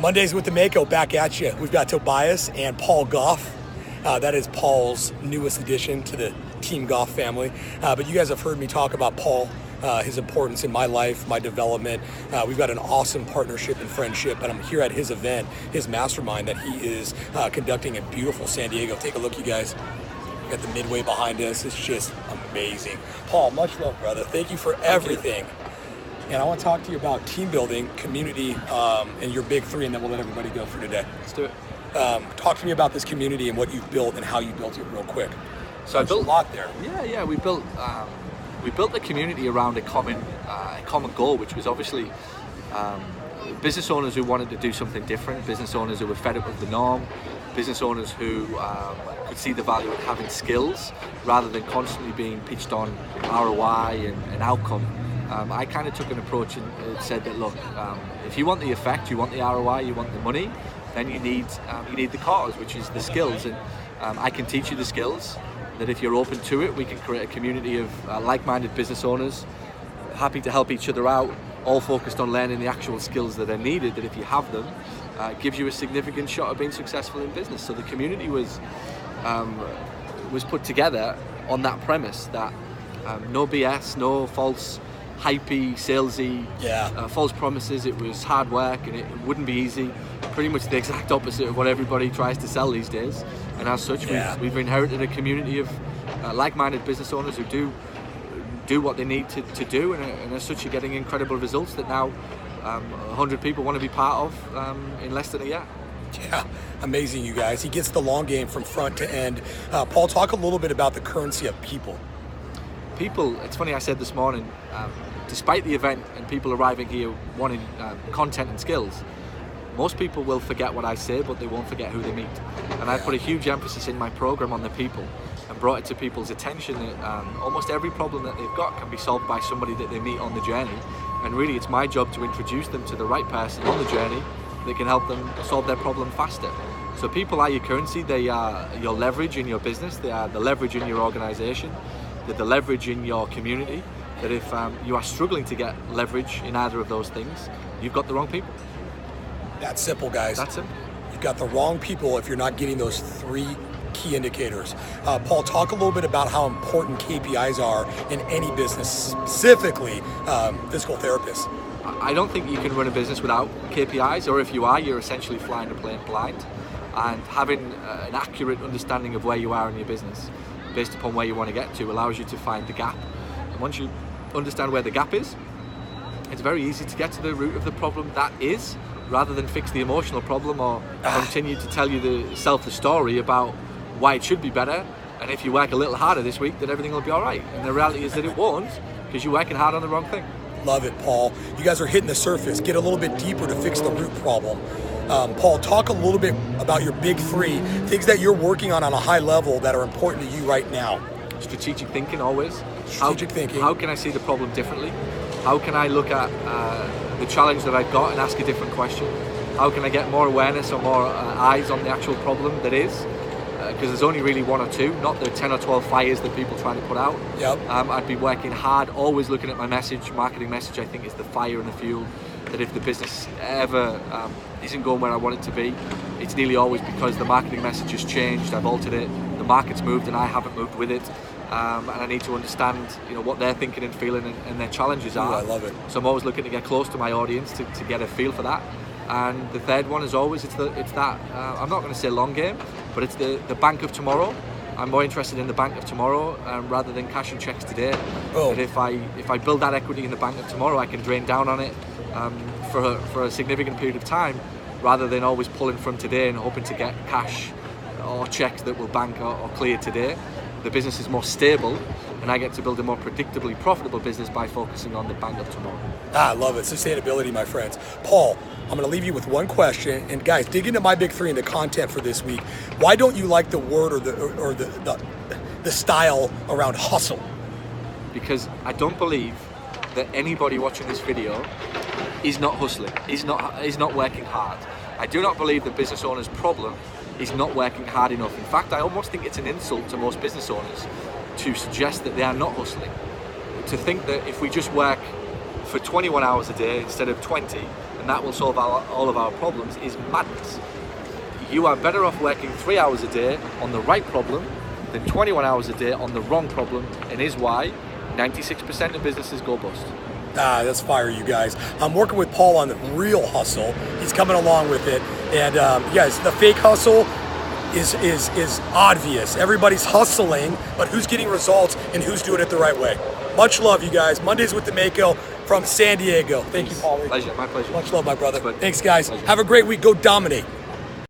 Mondays with the Mako back at you. We've got Tobias and Paul Gough. That is Paul's newest addition to the Team Gough family. But you guys have heard me talk about Paul, his importance in my life, my development. We've got an awesome partnership and friendship, and I'm here at his event, his mastermind that he is conducting in beautiful San Diego. Take a look, you guys. Got the midway behind us. It's just amazing. Paul, much love, brother. Thank you for everything. And I want to talk to you about team building, community, and your big three, and then we'll let everybody go for today. Let's do it. Talk to me about this community and what you've built and how you built it real quick. So I built a lot there. Yeah. We built the community around a common goal, which was obviously business owners who wanted to do something different, business owners who were fed up with the norm, business owners who could see the value in having skills rather than constantly being pitched on ROI and outcome. I kind of took an approach and said that, look, if you want the effect, you want the ROI, you want the money, then you need the cause, which is the skills. And I can teach you the skills, that if you're open to it, we can create a community of like-minded business owners, happy to help each other out, all focused on learning the actual skills that are needed, that if you have them, gives you a significant shot of being successful in business. So the community was put together on that premise that no BS, no false hypey, salesy, false promises. It was hard work and it wouldn't be easy. Pretty much the exact opposite of what everybody tries to sell these days. And as such, we've inherited a community of like-minded business owners who do what they need to do, and as such, you're getting incredible results that now 100 people want to be part of in less than a year. Yeah, amazing, you guys. He gets the long game from front to end. Paul, talk a little bit about the currency of people. People, it's funny, I said this morning, despite the event and people arriving here wanting content and skills, most people will forget what I say, but they won't forget who they meet. And I put a huge emphasis in my program on the people and brought it to people's attention that almost every problem that they've got can be solved by somebody that they meet on the journey. And really, it's my job to introduce them to the right person on the journey that can help them solve their problem faster. So people are your currency. They are your leverage in your business. They are the leverage in your organization. They're the leverage in your community. That if you are struggling to get leverage in either of those things, you've got the wrong people. That's simple, guys. That's simple. You've got the wrong people if you're not getting those three key indicators. Paul, talk a little bit about how important KPIs are in any business, specifically physical therapists. I don't think you can run a business without KPIs, or if you are, you're essentially flying a plane blind. And having an accurate understanding of where you are in your business based upon where you want to get to allows you to find the gap. And once you understand where the gap is, it's very easy to get to the root of the problem that is, rather than fix the emotional problem or continue to tell yourself the story about why it should be better, and if you work a little harder this week, then everything will be all right. And the reality is that it won't, because you're working hard on the wrong thing. Love it, Paul. You guys are hitting the surface. Get a little bit deeper to fix the root problem. Paul, talk a little bit about your big three, things that you're working on a high level that are important to you right now. Strategic thinking, always. Strategic thinking. How can I see the problem differently? How can I look at the challenge that I've got and ask a different question? How can I get more awareness or more eyes on the actual problem that is? Because there's only really one or two, not the 10 or 12 fires that people try to put out. Yep. I'd be working hard, always looking at my marketing message, I think is the fire and the fuel. That if the business ever isn't going where I want it to be, it's nearly always because the marketing message has changed, I've altered it, the market's moved and I haven't moved with it. And I need to understand, what they're thinking and feeling and their challenges are. Ooh, I love it. So I'm always looking to get close to my audience to get a feel for that. And the third one is always it's that I'm not going to say long game, but it's the bank of tomorrow. I'm more interested in the bank of tomorrow rather than cashing checks today. Oh. And if I build that equity in the bank of tomorrow, I can drain down on it for a significant period of time, rather than always pulling from today and hoping to get cash or checks that will bank or clear today. The business is more stable, and I get to build a more predictably profitable business by focusing on the bank of tomorrow. I love it. Sustainability, my friends. Paul, I'm going to leave you with one question. And guys, dig into my big three and the content for this week. Why don't you like the word or the style around hustle? Because I don't believe that anybody watching this video is not hustling, is not working hard. I do not believe the business owner's problem is not working hard enough. In fact, I almost think it's an insult to most business owners to suggest that they are not hustling. To think that if we just work for 21 hours a day instead of 20, and that will solve all of our problems is madness. You are better off working 3 hours a day on the right problem than 21 hours a day on the wrong problem, and is why 96% of businesses go bust. That's fire, you guys. I'm working with Paul on the real hustle. He's coming along with it. And guys, the fake hustle is obvious. Everybody's hustling, but who's getting results and who's doing it the right way? Much love, you guys. Mondays with the Mako from San Diego. Thank you, Paul. Pleasure, my pleasure. Much love, my brother. Thanks, Thanks, guys. Pleasure. Have a great week. Go dominate.